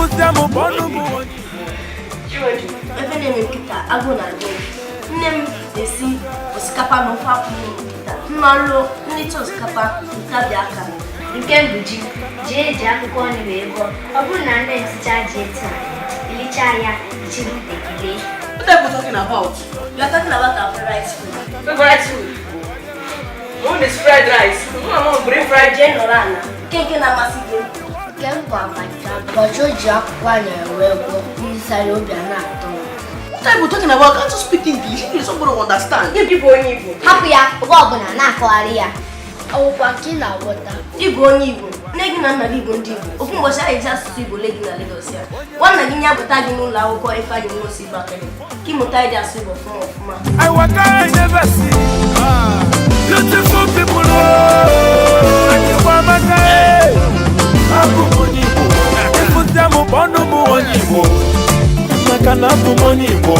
Ifusiamo bono mu. Ebe na-eme nkịta agụ na agụ. Nne m esi osikapa na ofe akwụ nkịta. Mmalụ nleta osikapa ntabi aka. Nke mbụ ji eji akwụkwọ nri wee gụọ. Ọ bụrụ na ndị ntịcha ji etu ilicha ya chiri ekele. What are you talking about? You are talking about our favorite food. Favorite food? One is fried rice. One green fried Jane Orana. Nke na-amasị gị. Nke m bụ abacha. Ụbọchị o ji akwụkwọ anyara wee gụọ. N'isara obi a na-atọ. What are you talking about? Can't you speak English? English somebody will understand. You people only Igbo. Hapụ ya, oge ọbụla na-akọgharị ya. Ọwụkwa nke ị na-aghọta. Igbo onye Igbo. Nne gị na nna gị bụ ndị Igbo. Ofu ụbọchị anyị ji asụsụ Igbo lee gị na Lagos ya. Nwanna gị nye apụta gị n'ụlọ akwụkwọ Ifeanyi Nwosi Bakari. Ka ịmụta ịdị asụ Igbo ọfụma. I waka I never see. Beautiful people. Anyuwamaka. Abu onye Igbo. Ifusiamo bono mu onye Igbo. Maka na abu onye Igbo.